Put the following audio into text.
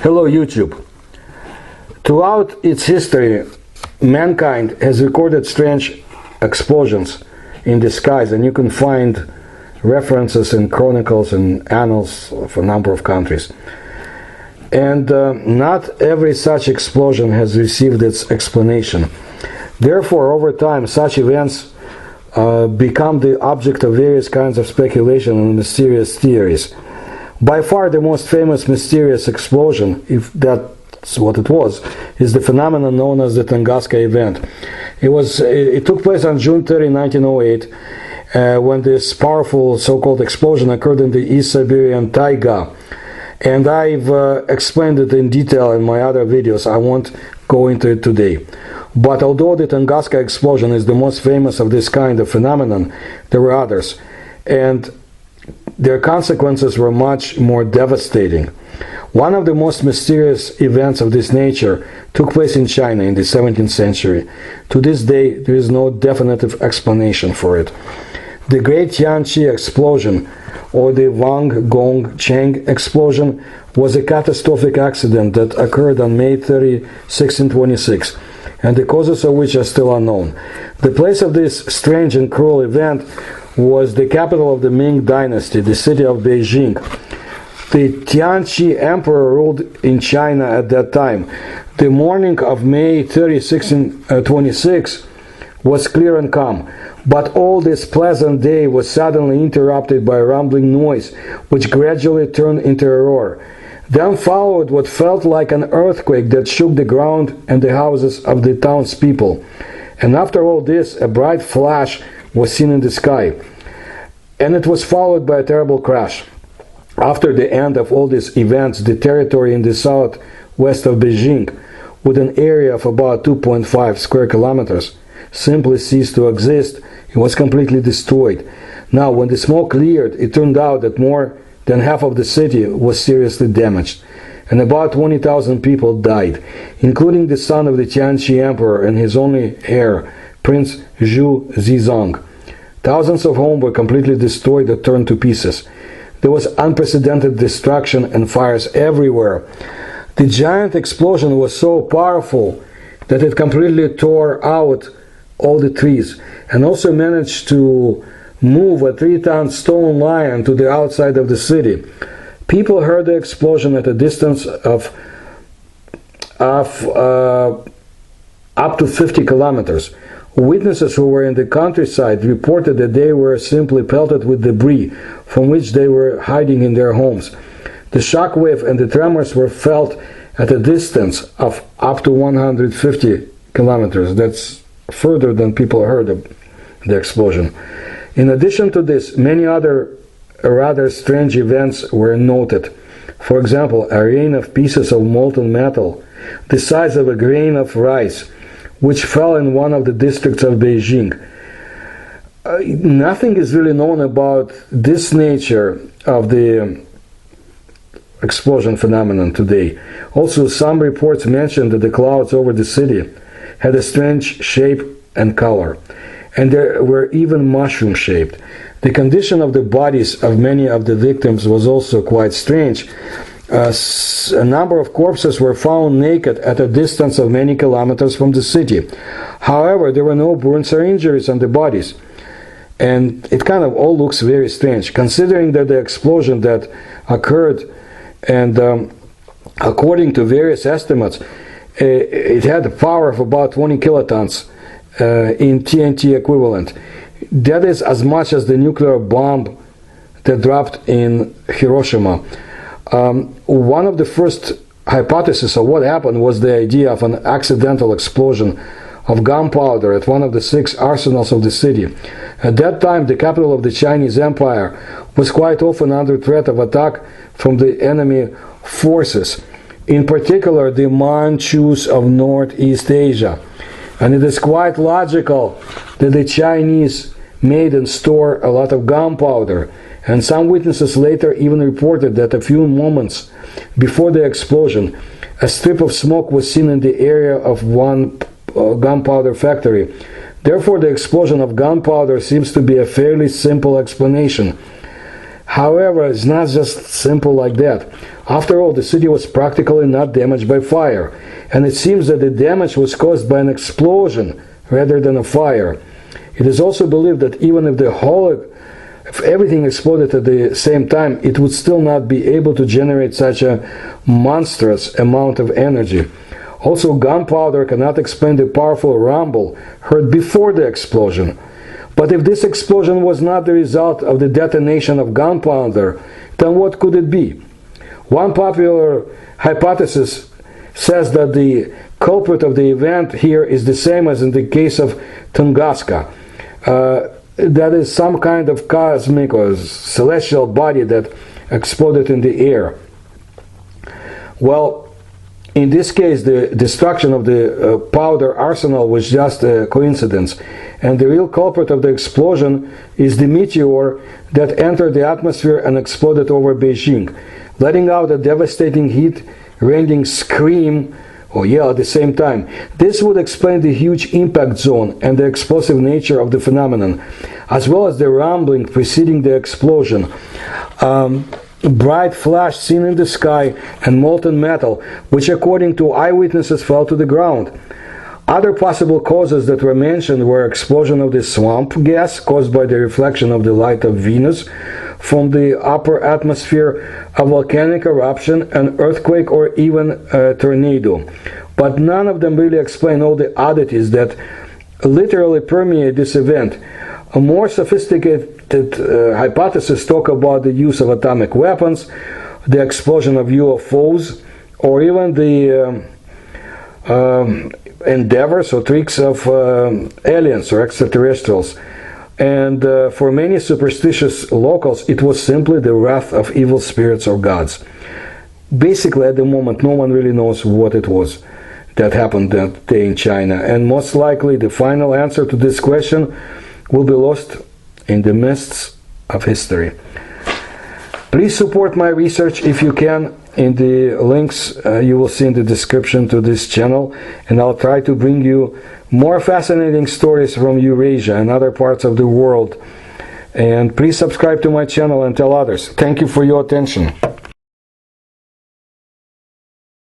Hello YouTube. Throughout its history, mankind has recorded strange explosions in the skies, and you can find references in chronicles and annals of a number of countries. And not every such explosion has received its explanation. Therefore, over time, such events become the object of various kinds of speculation and mysterious theories. By far the most famous mysterious explosion, if that's what it was, is the phenomenon known as the Tunguska event. It took place on June 30, 1908, when this powerful so-called explosion occurred in the East Siberian taiga. And I've explained it in detail in my other videos. I won't go into it today. But although the Tunguska explosion is the most famous of this kind of phenomenon, there were others, and their consequences were much more devastating. One of the most mysterious events of this nature took place in China in the 17th century. To this day, there is no definitive explanation for it. The Great Tianqi explosion, or the Wang Gong Cheng explosion, was a catastrophic accident that occurred on May 30, 1626, and the causes of which are still unknown. The place of this strange and cruel event was the capital of the Ming dynasty, the city of Beijing. The Tianqi emperor ruled in China at that time. The morning of May 30, 1626 was clear and calm, but all this pleasant day was suddenly interrupted by a rumbling noise, which gradually turned into a roar. Then followed what felt like an earthquake that shook the ground and the houses of the townspeople. And after all this, a bright flash was seen in the sky, and it was followed by a terrible crash. After the end of all these events, the territory in the southwest of Beijing, with an area of about 2.5 square kilometers, simply ceased to exist. It was completely destroyed. Now, when the smoke cleared, it turned out that more than half of the city was seriously damaged, and about 20,000 people died, including the son of the Tianqi emperor and his only heir, Prince Zhu Zizong. Thousands of homes were completely destroyed or turned to pieces. There was unprecedented destruction and fires everywhere. The giant explosion was so powerful that it completely tore out all the trees, and also managed to move a 3-ton stone lion to the outside of the city. People heard the explosion at a distance of up to 50 kilometers. Witnesses who were in the countryside reported that they were simply pelted with debris from which they were hiding in their homes. The shockwave and the tremors were felt at a distance of up to 150 kilometers. That's further than people heard of the explosion. In addition to this, many other rather strange events were noted. For example, a rain of pieces of molten metal, the size of a grain of rice, which fell in one of the districts of Beijing. Nothing is really known about this nature of the explosion phenomenon today. Also, some reports mentioned that the clouds over the city had a strange shape and color, and they were even mushroom-shaped. The condition of the bodies of many of the victims was also quite strange. A number of corpses were found naked at a distance of many kilometers from the city. However, there were no burns or injuries on the bodies. And it kind of all looks very strange, considering that the explosion that occurred, and according to various estimates, it had a power of about 20 kilotons in TNT equivalent. That is as much as the nuclear bomb that dropped in Hiroshima. One of the first hypotheses of what happened was the idea of an accidental explosion of gunpowder at one of the 6 arsenals of the city. At that time, the capital of the Chinese Empire was quite often under threat of attack from the enemy forces, in particular the Manchus of Northeast Asia. And it is quite logical that the Chinese made and stored a lot of gunpowder. And some witnesses later even reported that a few moments before the explosion, a strip of smoke was seen in the area of one gunpowder factory. Therefore, the explosion of gunpowder seems to be a fairly simple explanation. However, it's not just simple like that. After all, the city was practically not damaged by fire, and it seems that the damage was caused by an explosion rather than a fire. It is also believed that even if everything exploded at the same time, it would still not be able to generate such a monstrous amount of energy. Also, gunpowder cannot explain the powerful rumble heard before the explosion. But if this explosion was not the result of the detonation of gunpowder, then what could it be? One popular hypothesis says that the culprit of the event here is the same as in the case of Tunguska. That is some kind of cosmic or celestial body that exploded in the air. Well, in this case, the destruction of the powder arsenal was just a coincidence, and the real culprit of the explosion is the meteor that entered the atmosphere and exploded over Beijing, letting out a devastating heat-rending scream or yell at the same time. This would explain the huge impact zone and the explosive nature of the phenomenon, as well as the rumbling preceding the explosion. Bright flash seen in the sky and molten metal, which according to eyewitnesses fell to the ground. Other possible causes that were mentioned were explosion of the swamp gas caused by the reflection of the light of Venus from the upper atmosphere, a volcanic eruption, an earthquake, or even a tornado. But none of them really explain all the oddities that literally permeate this event. A more sophisticated hypothesis talk about the use of atomic weapons, the explosion of UFOs, or even the endeavors or tricks of aliens or extraterrestrials. And for many superstitious locals, it was simply the wrath of evil spirits or gods. Basically, at the moment, no one really knows what it was that happened that day in China. And most likely, the final answer to this question will be lost in the mists of history. Please support my research if you can. In the links you will see in the description to this channel, and I'll try to bring you more fascinating stories from Eurasia and other parts of the world. And please subscribe to my channel and tell others. Thank you for your attention.